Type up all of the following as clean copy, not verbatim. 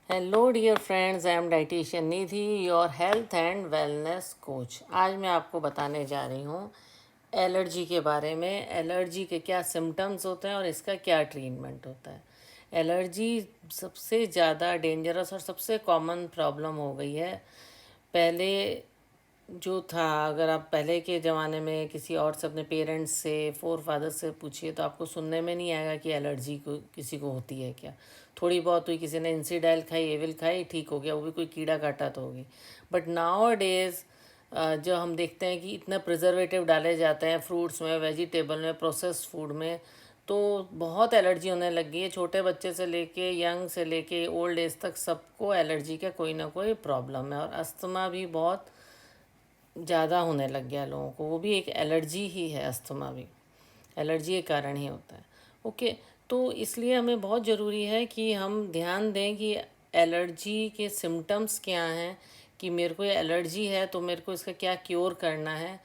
Hello dear friends, I am dietitian Nidhi, your health and wellness coach. आज मैं आपको बताने जा रही हूँ एलर्जी के बारे में। एलर्जी के क्या सिम्टम्स होते हैं और इसका क्या ट्रीटमेंट होता है। एलर्जी सबसे ज़्यादा डेंजरस और सबसे कॉमन प्रॉब्लम हो गई है। पहले जो था, अगर आप पहले के ज़माने में किसी और से, अपने पेरेंट्स से, फोर फादर से पूछिए तो आपको सुनने में नहीं आएगा कि एलर्जी को किसी को होती है क्या। थोड़ी बहुत हुई, किसी ने इंसीडाइल खाई, एविल खाई, ठीक हो गया, वो भी कोई कीड़ा काटा तो होगी। बट नाउ डेज जो हम देखते हैं कि इतना प्रिजर्वेटिव डाले जाते हैं फ्रूट्स में, वेजिटेबल में, प्रोसेस्ड फूड में, तो बहुत एलर्जी होने लग गई है। छोटे बच्चे से लेके यंग से लेके ओल्ड एज तक सबको एलर्जी का कोई ना कोई प्रॉब्लम है। और अस्थमा भी बहुत ज़्यादा होने लग गया लोगों को, वो भी एक एलर्जी ही है। अस्थमा भी एलर्जी के कारण ही होता है। ओके, तो इसलिए हमें बहुत ज़रूरी है कि हम ध्यान दें कि एलर्जी के सिम्टम्स क्या हैं, कि मेरे को ये एलर्जी है तो मेरे को इसका क्या क्योर करना है,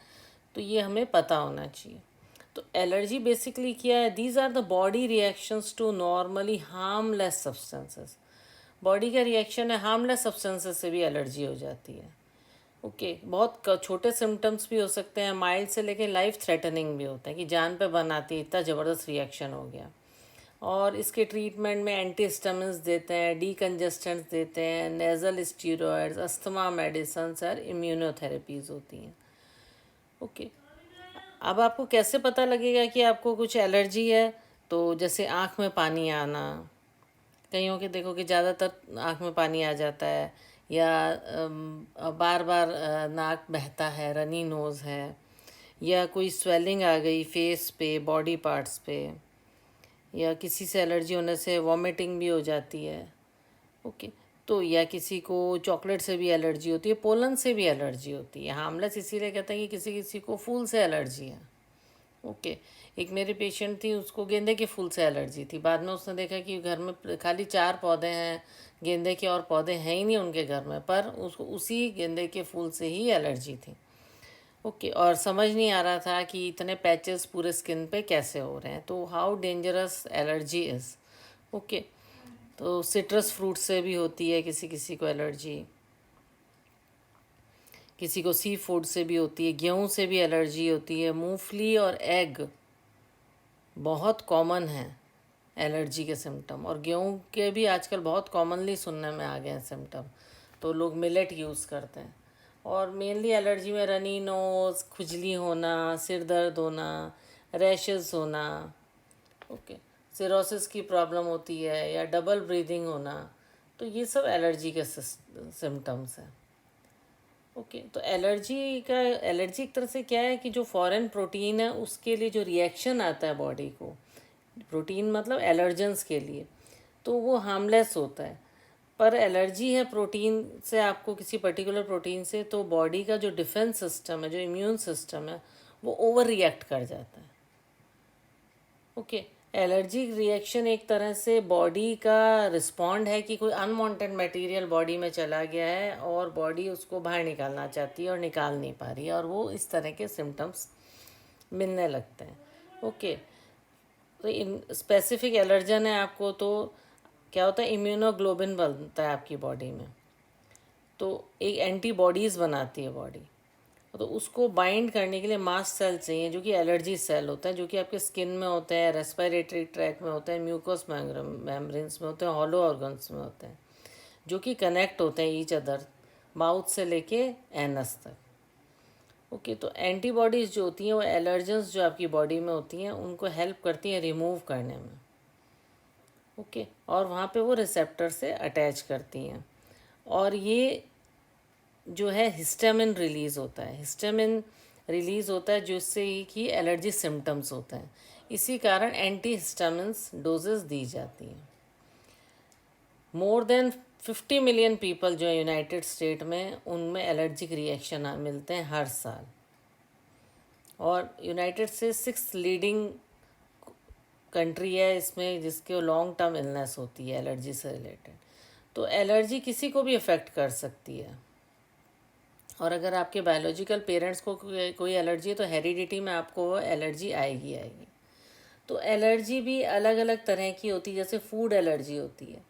तो ये हमें पता होना चाहिए। तो एलर्जी बेसिकली क्या है? These are the body reactions to normally harmless substances. Body का रिएक्शन है, हार्मलेस सब्सटेंसेस से भी एलर्जी हो जाती है। ओके, बहुत छोटे सिम्टम्स भी हो सकते हैं, माइल्ड से लेके लाइफ थ्रेटनिंग भी होते हैं कि जान पे बन आती है, इतना ज़बरदस्त रिएक्शन हो गया। और इसके ट्रीटमेंट में एंटीहिस्टामिन्स देते हैं, डीकंजेस्टेंट्स देते हैं, नेज़ल स्टीरॉयड्स, अस्थमा मेडिसन्स और इम्यूनोथेरेपीज़ होती हैं। ओके, अब आपको कैसे पता लगेगा कि आपको कुछ एलर्जी है? तो जैसे आँख में पानी आना, कईयों के देखो कि ज़्यादातर आँख में पानी आ जाता है, या बार बार नाक बहता है, रनी नोज़ है, या कोई स्वेलिंग आ गई फेस पे, बॉडी पार्ट्स पे, या किसी से एलर्जी होने से वॉमिटिंग भी हो जाती है। ओके, तो या किसी को चॉकलेट से भी एलर्जी होती है, पोलन से भी एलर्जी होती है। हार्मलेस इसीलिए कहते हैं कि किसी किसी को फूल से एलर्जी है। ओके, एक मेरी पेशेंट थी, उसको गेंदे के फूल से एलर्जी थी। बाद में उसने देखा कि घर में खाली 4 पौधे हैं गेंदे के, और पौधे हैं ही नहीं उनके घर में, पर उसको उसी गेंदे के फूल से ही एलर्जी थी। ओके, और समझ नहीं आ रहा था कि इतने पैचेस पूरे स्किन पे कैसे हो रहे हैं। तो how dangerous allergy is. Okay, तो सिट्रस फ्रूट से भी होती है किसी किसी को एलर्जी, किसी को सी फूड से भी होती है, गेहूं से भी एलर्जी होती है, मूंगफली और एग बहुत कॉमन है एलर्जी के सिम्टम। और गेहूं के भी आजकल बहुत कॉमनली सुनने में आ गए हैं सिम्टम, तो लोग मिलेट यूज़ करते हैं। और मेनली एलर्जी में रनी नोज़, खुजली होना, सिर दर्द होना, रैशेस होना, ओके, सिरोसिस की प्रॉब्लम होती है, या डबल ब्रीदिंग होना, तो ये सब एलर्जी के सिम्टम्स हैं। ओके, तो एलर्जी एक तरह से क्या है कि जो फॉरेन प्रोटीन है उसके लिए जो रिएक्शन आता है बॉडी को, प्रोटीन मतलब एलर्जेंस के लिए, तो वो हार्मलेस होता है। पर एलर्जी है प्रोटीन से, आपको किसी पर्टिकुलर प्रोटीन से, तो बॉडी का जो डिफेंस सिस्टम है, जो इम्यून सिस्टम है, वो ओवर रिएक्ट कर जाता है। ओके, एलर्जी रिएक्शन एक तरह से बॉडी का रिस्पॉन्ड है कि कोई अनवांटेड मटेरियल बॉडी में चला गया है और बॉडी उसको बाहर निकालना चाहती है और निकाल नहीं पा रही है, और वो इस तरह के सिम्टम्स मिलने लगते हैं। ओके, तो इन स्पेसिफिक एलर्जन है आपको, तो क्या होता है, इम्यूनोग्लोबिन बनता है आपकी बॉडी में, तो एक एंटीबॉडीज़ बनाती है बॉडी। तो उसको बाइंड करने के लिए मास्ट सेल चाहिए, जो कि एलर्जी सेल होता है, जो कि आपके स्किन में होते हैं, रेस्पिरेटरी ट्रैक में होते हैं, म्यूकोस मेम्ब्रेन्स में होते हैं, हॉलो ऑर्गन्स में होते हैं, जो कि कनेक्ट होते हैं ईच अदर, माउथ से लेके एनस तक। ओके, तो एंटीबॉडीज़ जो होती हैं वो एलर्जेंस जो आपकी बॉडी में होती हैं उनको हेल्प करती हैं रिमूव करने में। ओके, और वहाँ पे वो रिसेप्टर से अटैच करती हैं, और ये जो है हिस्टामिन रिलीज़ होता है, हिस्टामिन रिलीज़ होता है जिससे कि एलर्जी सिम्टम्स होते हैं। इसी कारण एंटी हिस्टामिन्स डोजेस दी जाती हैं। मोर देन 50 मिलियन पीपल जो है यूनाइटेड स्टेट में, उनमें एलर्जिक रिएक्शन मिलते हैं हर साल। और यूनाइटेड से 6th लीडिंग कंट्री है इसमें, जिसके लॉन्ग टर्म इलनेस होती है एलर्जी से रिलेटेड। तो एलर्जी किसी को भी अफेक्ट कर सकती है, और अगर आपके बायोलॉजिकल पेरेंट्स को कोई एलर्जी है तो हेरिडिटी में आपको वो एलर्जी आएगी तो एलर्जी भी अलग अलग तरह की होती है। जैसे फूड एलर्जी होती है,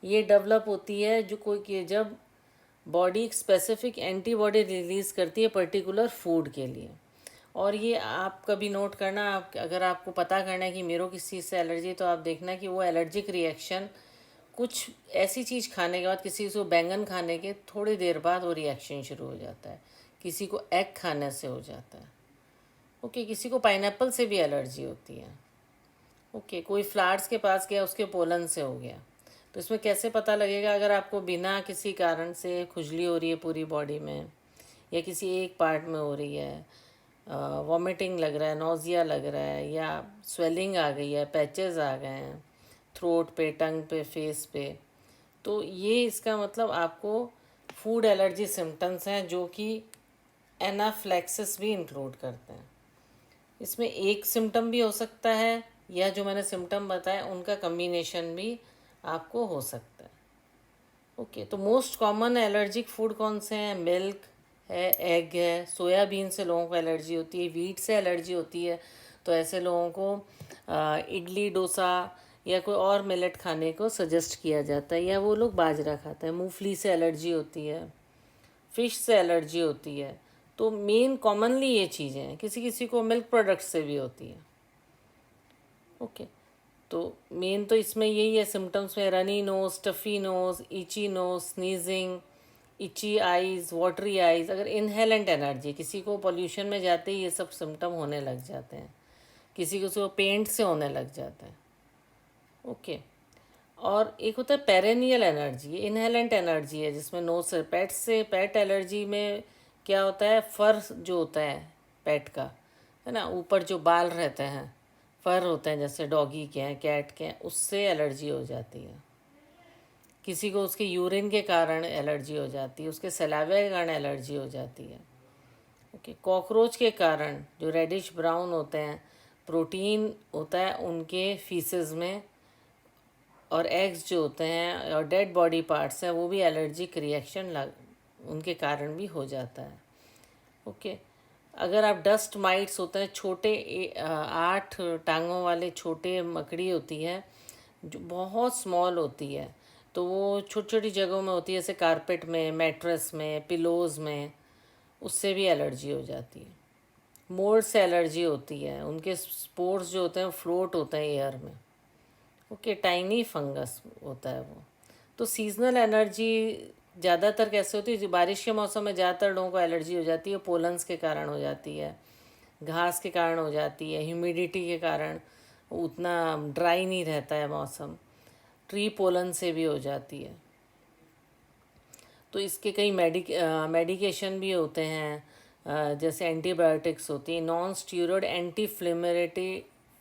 ये डेवलप होती है जो कोई कि जब बॉडी एक स्पेसिफिक एंटीबॉडी रिलीज़ करती है पर्टिकुलर फूड के लिए। और ये आप कभी नोट करना, आप अगर आपको पता करना है कि मेरे को किस चीज़ से एलर्जी है, तो आप देखना कि वो एलर्जिक रिएक्शन कुछ ऐसी चीज़ खाने के बाद, किसी को बैंगन खाने के थोड़ी देर बाद वो रिएक्शन शुरू हो जाता है, किसी को एग खाने से हो जाता है। ओके, किसी को पाइनएप्पल से भी एलर्जी होती है। ओके, कोई फ्लावर्स के पास गया, उसके पोलन से हो गया। तो इसमें कैसे पता लगेगा? अगर आपको बिना किसी कारण से खुजली हो रही है पूरी बॉडी में, या किसी एक पार्ट में हो रही है, वॉमिटिंग लग रहा है, नोज़िया लग रहा है, या स्वेलिंग आ गई है, पैचेस आ गए हैं थ्रोट पे, टंग पे, फेस पे, तो ये इसका मतलब आपको फूड एलर्जी सिम्टम्स हैं, जो कि एनाफ्लेक्सिस भी इंक्लूड करते हैं। इसमें एक सिम्टम भी हो सकता है, या जो मैंने सिम्टम बताए उनका कम्बिनेशन भी आपको हो सकता है। ओके, तो मोस्ट कॉमन एलर्जिक फूड कौन से हैं? मिल्क है, एग है, सोयाबीन से लोगों को एलर्जी होती है, वीट से एलर्जी होती है, तो ऐसे लोगों को इडली डोसा या कोई और मिलेट खाने को सजेस्ट किया जाता है, या वो लोग बाजरा खाते हैं। मूंगफली से एलर्जी होती है, फिश से एलर्जी होती है। तो मेन कॉमनली ये चीज़ें हैं, किसी किसी को मिल्क प्रोडक्ट से भी होती है। ओके, तो मेन तो इसमें यही है सिम्टम्स में, runny nose, stuffy nose, itchy nose, sneezing, itchy eyes, watery eyes. अगर इनहेलेंट एनर्जी, किसी को पॉल्यूशन में जाते ही ये सब सिम्टम होने लग जाते हैं, किसी को पेंट से होने लग जाता है। ओके, और एक होता है पेरेनियल एनर्जी, इनहेलेंट एनर्जी है जिसमें नोज से, पेट एलर्जी में क्या होता है, फर जो होता है पेट का, है ना, ऊपर जो बाल रहते हैं, फर होते हैं, जैसे डॉगी के हैं, कैट के हैं, उससे एलर्जी हो जाती है। किसी को उसके यूरिन के कारण एलर्जी हो जाती है, उसके सलावे के कारण एलर्जी हो जाती है। ओके, कॉकरोच के कारण जो रेडिश ब्राउन होते हैं, प्रोटीन होता है उनके फीसेस में, और एग्स जो होते हैं और डेड बॉडी पार्ट्स हैं, वो भी एलर्जिक रिएक्शन उनके कारण भी हो जाता है। ओके, अगर आप डस्ट माइट्स होते हैं, छोटे 8 टांगों वाले छोटे मकड़ी होती है जो बहुत स्मॉल होती है, तो वो छोटी छोटी जगहों में होती है, जैसे कारपेट में, मैट्रेस में, पिलोज़ में, उससे भी एलर्जी हो जाती है। मोल्ड से एलर्जी होती है, उनके स्पोर्स जो होते हैं फ्लोट होते हैं एयर में। ओके, टाइनी फंगस होता है वो। तो सीजनल एनर्जी ज़्यादातर कैसे होती है? जो बारिश के मौसम में ज़्यादातर लोगों को एलर्जी हो जाती है, पोलन्स के कारण हो जाती है, घास के कारण हो जाती है, ह्यूमिडिटी के कारण, उतना ड्राई नहीं रहता है मौसम, ट्री पोलन से भी हो जाती है। तो इसके कई मेडिकेशन भी होते हैं, जैसे एंटीबायोटिक्स होती हैं, नॉन स्टीरॉयड एंटी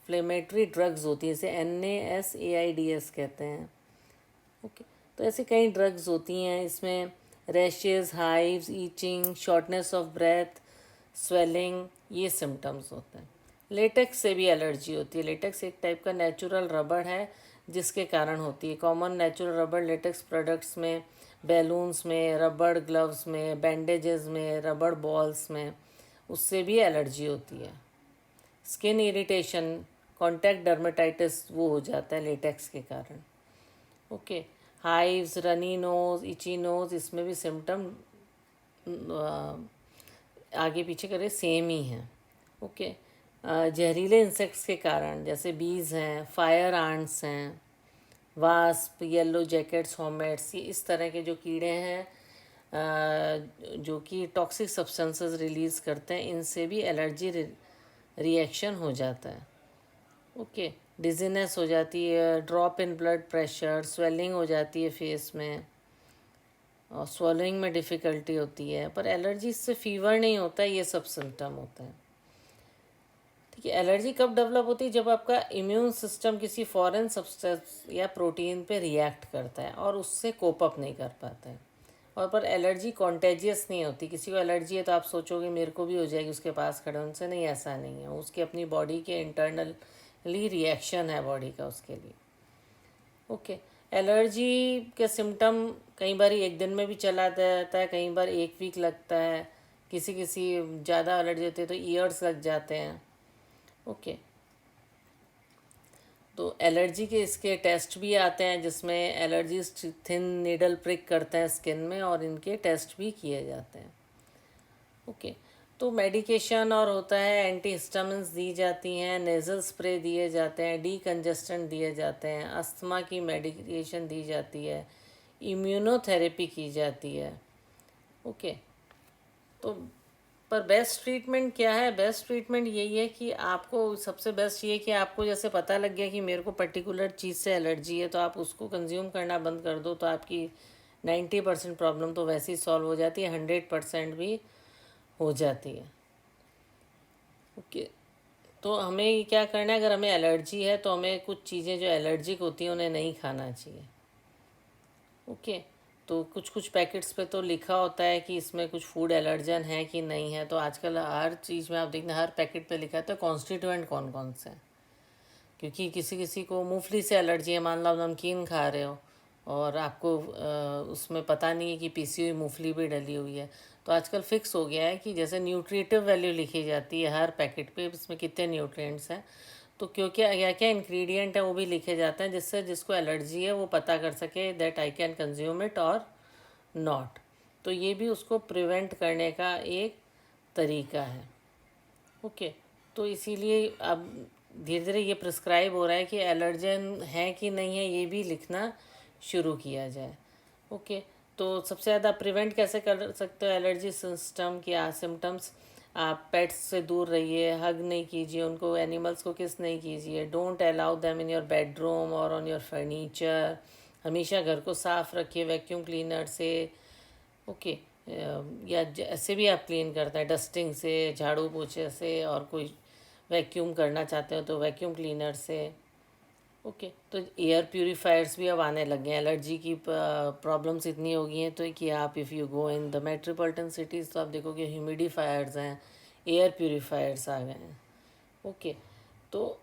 फ्लेमेटरी ड्रग्स होती है, जैसे NSAIDs कहते हैं। ओके, तो ऐसे कई ड्रग्स होती हैं। इसमें rashes, hives, itching, shortness of breath, swelling, ये सिम्टम्स होते हैं। लेटेक्स से भी एलर्जी होती है। लेटेक्स एक टाइप का नेचुरल रबड़ है जिसके कारण होती है। कॉमन नेचुरल रबड़ लेटेक्स प्रोडक्ट्स में, बैलून्स में, रबड़ ग्लव्स में, बैंडेजेस में, रबड़ बॉल्स में, उससे भी एलर्जी होती है। स्किन इरिटेशन, कॉन्टैक्ट डर्मेटाइटिस, वो हो जाता है लेटेक्स के कारण। Okay, hives, runny nose, itchy nose, इसमें भी सिम्टम आगे पीछे करे सेम ही हैं। ओके, जहरीले इंसेक्ट्स के कारण, जैसे बीज हैं, फायर आंट्स हैं, वास्प, येलो जैकेट्स, होमेट्स, ये इस तरह के जो कीड़े हैं जो कि टॉक्सिक सब्सटेंसेस रिलीज़ करते हैं, इनसे भी एलर्जी रिएक्शन हो जाता है। ओके, डिजीनेस हो जाती है, drop in blood pressure, swelling हो जाती है फेस में, और swallowing में डिफ़िकल्टी होती है। पर एलर्जी से फीवर नहीं होता है, ये सब सिम्टम होते हैं। ठीक है, एलर्जी कब डेवलप होती है? जब आपका इम्यून सिस्टम किसी फॉरेन सब्सटेंस या प्रोटीन पे रिएक्ट करता है और उससे कोप अप नहीं कर पाता है। और पर एलर्जी कॉन्टेजियस नहीं होती। किसी को एलर्जी है तो आप सोचोगे मेरे को भी हो जाएगी उसके पास खड़े होने से, नहीं, ऐसा नहीं है। उसकी अपनी बॉडी के इंटरनली रिएक्शन है बॉडी का उसके लिए। ओके, एलर्जी के सिम्टम कई बार एक दिन में भी चला जाता है, कई बार एक वीक लगता है, किसी किसी ज़्यादा एलर्जी होती है तो ईयर्स लग जाते हैं। ओके, तो एलर्जी के इसके टेस्ट भी आते हैं जिसमें एलर्जिस्ट थिन नीडल प्रिक करते हैं स्किन में और इनके टेस्ट भी किए जाते हैं। ओके, तो मेडिकेशन और होता है, एंटी हिस्टामिन्स दी जाती हैं, नेज़ल स्प्रे दिए जाते हैं, डीकंजेस्टेंट दिए जाते हैं, अस्थमा की मेडिकेशन दी जाती है, इम्यूनोथेरेपी की जाती है। ओके, तो पर बेस्ट ट्रीटमेंट क्या है? बेस्ट ट्रीटमेंट यही है कि आपको सबसे बेस्ट ये है कि आपको जैसे पता लग गया कि मेरे को पर्टिकुलर चीज़ से एलर्जी है, तो आप उसको कंज्यूम करना बंद कर दो, तो आपकी 90% प्रॉब्लम तो वैसे ही सॉल्व हो जाती है, 100% भी हो जाती है। ओके, तो हमें क्या करना है, अगर हमें एलर्जी है तो हमें कुछ चीज़ें जो एलर्जिक होती हैं उन्हें नहीं खाना चाहिए। ओके, तो कुछ कुछ पैकेट्स पे तो लिखा होता है कि इसमें कुछ फूड एलर्जन है कि नहीं है। तो आजकल हर चीज़ में आप देखना, हर पैकेट पे लिखा है तो कॉन्स्टिट्यूएंट कौन कौन से हैं। क्योंकि किसी किसी को मूंगफली से एलर्जी है, मान लो आप नमकीन खा रहे हो और आपको उसमें पता नहीं है कि पीसी हुई मूंगफली भी डली हुई है। तो आजकल फिक्स हो गया है कि जैसे न्यूट्रिटिव वैल्यू लिखी जाती है हर पैकेट पे, इसमें कितने न्यूट्रिएंट्स हैं, तो क्योंकि क्या क्या इंग्रेडिएंट है वो भी लिखे जाते हैं, जिससे जिसको एलर्जी है वो पता कर सके that I can consume it और नॉट। तो ये भी उसको प्रिवेंट करने का एक तरीका है। ओके, तो इसीलिए अब धीरे धीरे ये प्रिस्क्राइब हो रहा है कि एलर्जन है कि नहीं है ये भी लिखना शुरू किया जाए। ओके, तो सबसे ज़्यादा प्रिवेंट कैसे कर सकते हो एलर्जी सिस्टम की सिम्टम्स? आप पेट्स से दूर रहिए, हग नहीं कीजिए उनको, एनिमल्स को किस नहीं कीजिए, don't allow them in your bedroom और ऑन योर फर्नीचर। हमेशा घर को साफ़ रखिए वैक्यूम क्लीनर से। ओके, या ऐसे भी आप क्लीन करते हैं डस्टिंग से, झाड़ू पोछे से, और कोई वैक्यूम करना चाहते हो तो वैक्यूम क्लीनर से। ओके, तो एयर प्यूरीफायर्स भी अब आने लग गए हैं। एलर्जी की प्रॉब्लम्स इतनी हो गई हैं तो कि आप if you go in the metropolitan cities तो आप देखोगे ह्यूमिडिफायर्स हैं, एयर प्यूरीफायर्स आ गए हैं। ओके, तो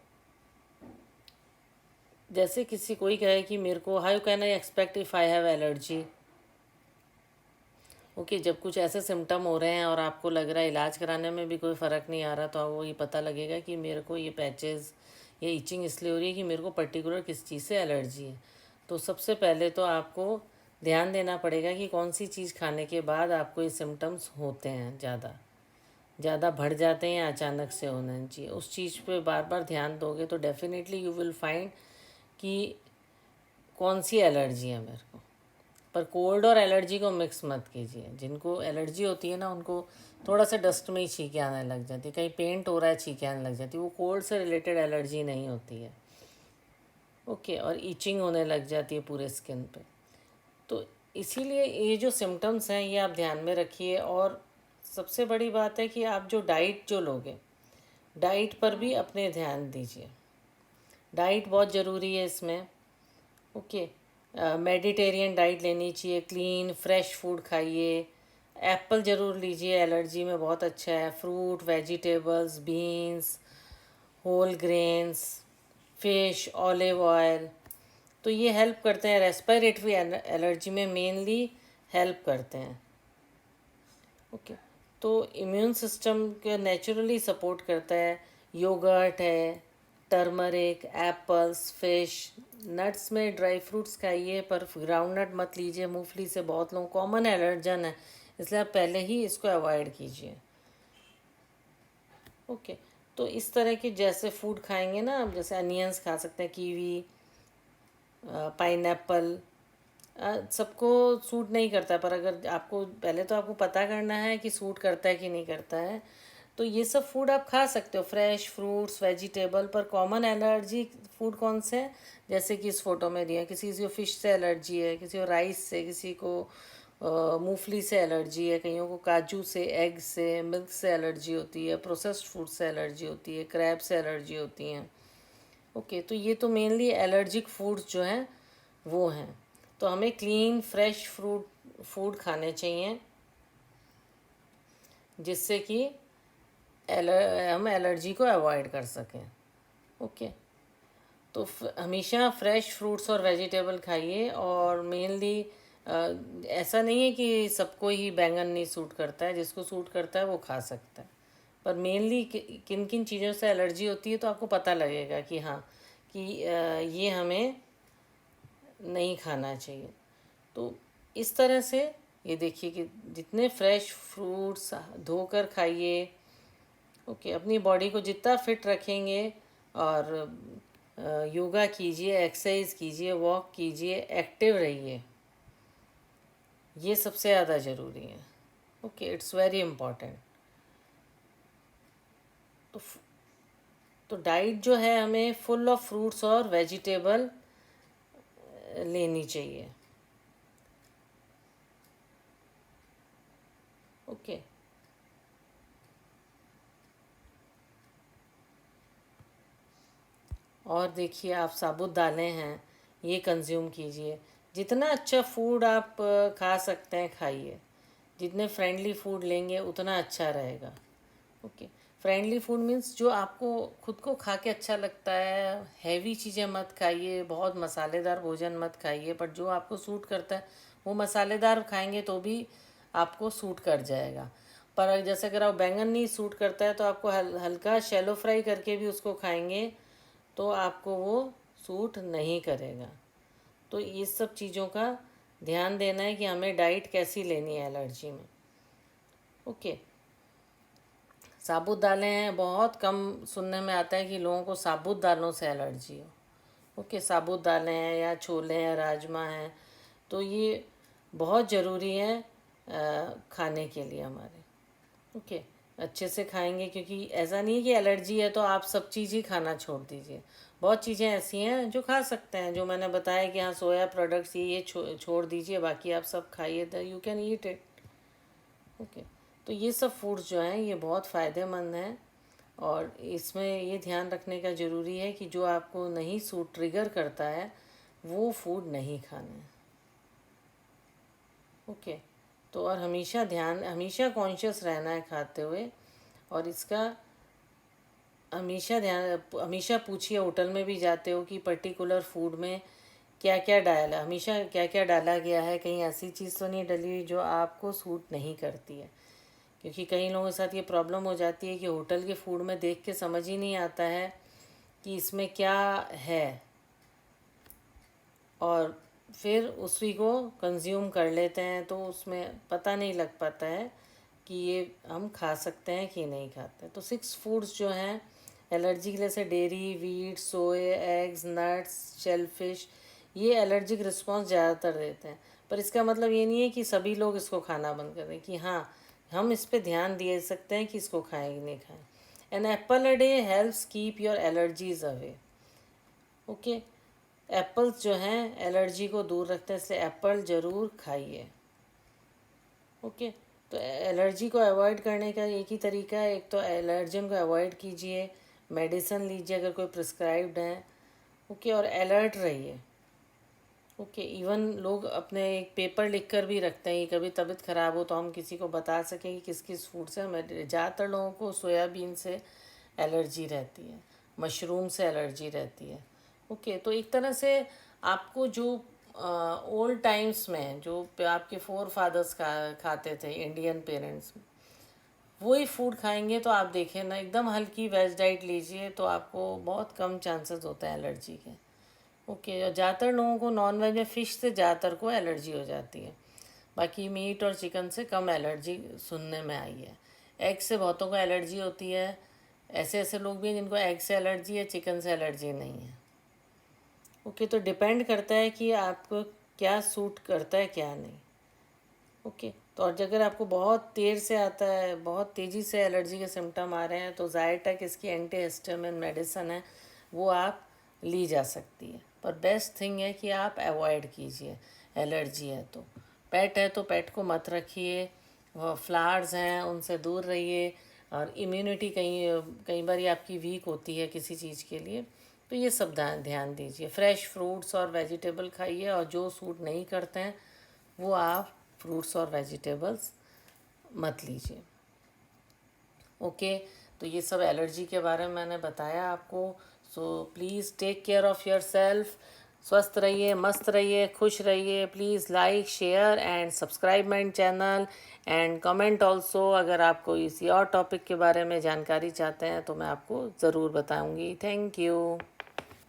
जैसे किसी कोई कहे कि मेरे को, how can I expect if I have allergy. Okay, जब कुछ ऐसे सिम्टम हो रहे हैं और आपको लग रहा है इलाज कराने में भी कोई फ़र्क नहीं आ रहा, तो वो ये पता लगेगा कि मेरे को ये पैचेस या इचिंग इसलिए हो रही है कि मेरे को पर्टिकुलर किस चीज़ से एलर्जी है। तो सबसे पहले तो आपको ध्यान देना पड़ेगा कि कौन सी चीज़ खाने के बाद आपको ये सिम्टम्स होते हैं, ज़्यादा ज़्यादा बढ़ जाते हैं या अचानक से होना चाहिए। उस चीज़ पे बार बार ध्यान दोगे तो डेफिनेटली यू विल फाइंड कि कौन सी एलर्जी है मेरे को। पर कोल्ड और एलर्जी को मिक्स मत कीजिए। जिनको एलर्जी होती है ना उनको थोड़ा सा डस्ट में ही छींकें आने लग जाती है, कहीं पेंट हो रहा है छींकें आने लग जाती है, वो कोल्ड से रिलेटेड एलर्जी नहीं होती है। ओके, और ईचिंग होने लग जाती है पूरे स्किन पे। तो इसीलिए ये जो सिम्टम्स हैं ये आप ध्यान में रखिए। और सबसे बड़ी बात है कि आप जो डाइट जो लोगे, डाइट पर भी अपने ध्यान दीजिए। डाइट बहुत ज़रूरी है इसमें। ओके, मेडिटेरियन डाइट लेनी चाहिए, क्लीन फ्रेश फूड खाइए। एप्पल ज़रूर लीजिए, एलर्जी में बहुत अच्छा है। Fruit, vegetables, beans, whole grains, fish, olive oil, तो ये हेल्प करते हैं रेस्पिरेटरी एलर्जी में, मेनली हेल्प करते हैं। ओके, तो इम्यून सिस्टम के नेचुरली सपोर्ट करता है। योगर्ट है, टर्मरिक, एप्पल्स, फिश, नट्स में ड्राई फ्रूट्स खाइए, पर ग्राउंड नट मत लीजिए। मूंगफली से बहुत लोग कॉमन एलर्जन है, इसलिए आप पहले ही इसको अवॉइड कीजिए। ओके, तो इस तरह के जैसे फूड खाएंगे ना आप, जैसे अनियंस खा सकते हैं, कीवी, पाइनएप्पल, सबको सूट नहीं करता, पर अगर आपको पहले तो आपको पता करना है कि सूट करता है कि नहीं करता है, तो ये सब फूड आप खा सकते हो, फ्रेश फ्रूट्स, वेजिटेबल। पर कॉमन एलर्जी फूड कौन से हैं? जैसे कि इस फोटो में दिया, किसी को फ़िश से एलर्जी है, किसी को राइस से, किसी को मूंगफली से एलर्जी है, कईयों को काजू से, एग से, मिल्क से एलर्जी होती है, प्रोसेस्ड फूड से एलर्जी होती है, क्रैब से एलर्जी होती हैं। ओके, तो ये तो मेनली एलर्जिक फूड्स जो हैं वो हैं। तो हमें क्लीन फ्रेश फूड खाने चाहिए जिससे कि हम एलर्जी को अवॉइड कर सकें। ओके, तो हमेशा फ्रेश फ्रूट्स और वेजिटेबल खाइए। और मेनली ऐसा नहीं है कि सबको ही बैंगन नहीं सूट करता है, जिसको सूट करता है वो खा सकता है। पर मेनली किन किन चीज़ों से एलर्जी होती है तो आपको पता लगेगा कि हाँ, कि ये हमें नहीं खाना चाहिए। तो इस तरह से ये देखिए कि जितने फ्रेश फ्रूट्स धोकर खाइए, ओके, अपनी बॉडी को जितना फिट रखेंगे, और योगा कीजिए, एक्सरसाइज कीजिए, वॉक कीजिए, एक्टिव रहिए, ये सबसे ज़्यादा ज़रूरी है। Okay, it's very important. तो तो डाइट जो है हमें फुल ऑफ फ्रूट्स और वेजिटेबल लेनी चाहिए। ओके, और देखिए आप साबुत दालें हैं, ये कंज्यूम कीजिए। जितना अच्छा फूड आप खा सकते हैं खाइए। जितने फ्रेंडली फूड लेंगे उतना अच्छा रहेगा। ओके, फ्रेंडली फूड मीन्स जो आपको खुद को खा के अच्छा लगता है। हैवी चीज़ें मत खाइए, बहुत मसालेदार भोजन मत खाइए, बट जो आपको सूट करता है वो मसालेदार खाएंगे तो भी आपको सूट कर जाएगा। पर जैसे अगर आप बैंगन नहीं सूट करता है तो आपको हल्का शैलो फ्राई करके भी उसको खाएंगे तो आपको वो सूट नहीं करेगा। तो ये सब चीज़ों का ध्यान देना है कि हमें डाइट कैसी लेनी है एलर्जी में। ओके, साबुत दालें हैं, बहुत कम सुनने में आता है कि लोगों को साबुत दालों से एलर्जी हो। ओके, साबुत दालें हैं या छोले हैं, राजमा हैं, तो ये बहुत ज़रूरी है खाने के लिए हमारे। ओके, अच्छे से खाएंगे, क्योंकि ऐसा नहीं है कि एलर्जी है तो आप सब चीज़ ही खाना छोड़ दीजिए। बहुत चीज़ें ऐसी हैं जो खा सकते हैं, जो मैंने बताया कि हाँ सोया प्रोडक्ट्स ये छोड़ दीजिए, बाकी आप सब खाइए, the you can eat it. Okay, तो ये सब फूड्स जो हैं ये बहुत फ़ायदेमंद हैं, और इसमें ये ध्यान रखने का ज़रूरी है कि जो आपको नहीं सूट ट्रिगर करता है वो फूड नहीं खाना है। ओके, तो और हमेशा कॉन्शियस रहना है खाते हुए, और इसका हमेशा पूछिए, होटल में भी जाते हो कि पर्टिकुलर फूड में क्या क्या डाला, हमेशा क्या क्या डाला गया है, कहीं ऐसी चीज़ तो नहीं डली हुई जो आपको सूट नहीं करती है। क्योंकि कई लोगों के साथ ये प्रॉब्लम हो जाती है कि होटल के फूड में देख के समझ ही नहीं आता है कि इसमें क्या है, और फिर उसी को कंज्यूम कर लेते हैं, तो उसमें पता नहीं लग पाता है कि ये हम खा सकते हैं कि नहीं खाते। तो 6 फूड्स जो हैं एलर्जी के लिए से डेयरी, वीट, सोए, एग्स, नट्स, शेलफिश, ये एलर्जिक रिस्पॉन्स ज़्यादातर देते हैं। पर इसका मतलब ये नहीं है कि सभी लोग इसको खाना बंद कर दें, कि हाँ हम इस पे ध्यान दे सकते हैं कि इसको खाएं कि नहीं खाएं। An apple a day helps keep your allergies away. Okay, apples जो हैं एलर्जी को दूर रखते हैं, इसलिए एप्पल ज़रूर खाइए। ओके, तो एलर्जी को अवॉइड करने का एक ही तरीका है, एक तो एलर्जन को अवॉइड कीजिए, मेडिसिन लीजिए अगर कोई प्रिस्क्राइब्ड है। ओके, और अलर्ट रहिए। ओके, इवन लोग अपने एक पेपर लिख कर भी रखते हैं कि कभी तबीयत ख़राब हो तो हम किसी को बता सकें कि किस किस फूड से हमें। ज़्यादातर लोगों को सोयाबीन से एलर्जी रहती है, मशरूम से एलर्जी रहती है। ओके, तो एक तरह से आपको जो ओल्ड टाइम्स में जो आपके फोर फादर्स खाते थे, इंडियन पेरेंट्स, वही फूड खाएंगे तो आप देखें ना, एकदम हल्की वेज डाइट लीजिए तो आपको बहुत कम चांसेस होते हैं एलर्जी के। ओके, और ज़्यादातर लोगों को नॉन वेज में फ़िश से ज़्यादातर को एलर्जी हो जाती है, बाकी मीट और चिकन से कम एलर्जी सुनने में आई है। एग से बहुतों को एलर्जी होती है, ऐसे ऐसे लोग भी हैं जिनको एग से एलर्जी है, चिकन से एलर्जी नहीं है। ओके, तो डिपेंड करता है कि आपको क्या सूट करता है क्या नहीं। ओके, तो और अगर आपको बहुत देर से आता है, बहुत तेज़ी से एलर्जी के सिम्टम आ रहे हैं, तो ज़ायटेक इसकी एंटी हिस्टामिन मेडिसिन है, वो आप ली जा सकती है। पर बेस्ट थिंग है कि आप अवॉइड कीजिए। एलर्जी है तो पेट को मत रखिए, फ्लावर्स हैं उनसे दूर रहिए, और इम्यूनिटी कई कई बार आपकी वीक होती है किसी चीज़ के लिए, तो ये सब ध्यान दीजिए। फ्रेश फ्रूट्स और वेजिटेबल खाइए, और जो सूट नहीं करते हैं वो आप फ्रूट्स और वेजिटेबल्स मत लीजिए। ओके, तो ये सब एलर्जी के बारे में मैंने बताया आपको। So please take care of yourself. स्वस्थ रहिए, मस्त रहिए, खुश रहिए। Please like, share and subscribe my channel, and comment also. अगर आप कोई इसी और टॉपिक के बारे में जानकारी चाहते हैं तो मैं आपको ज़रूर बताऊँगी। Thank you.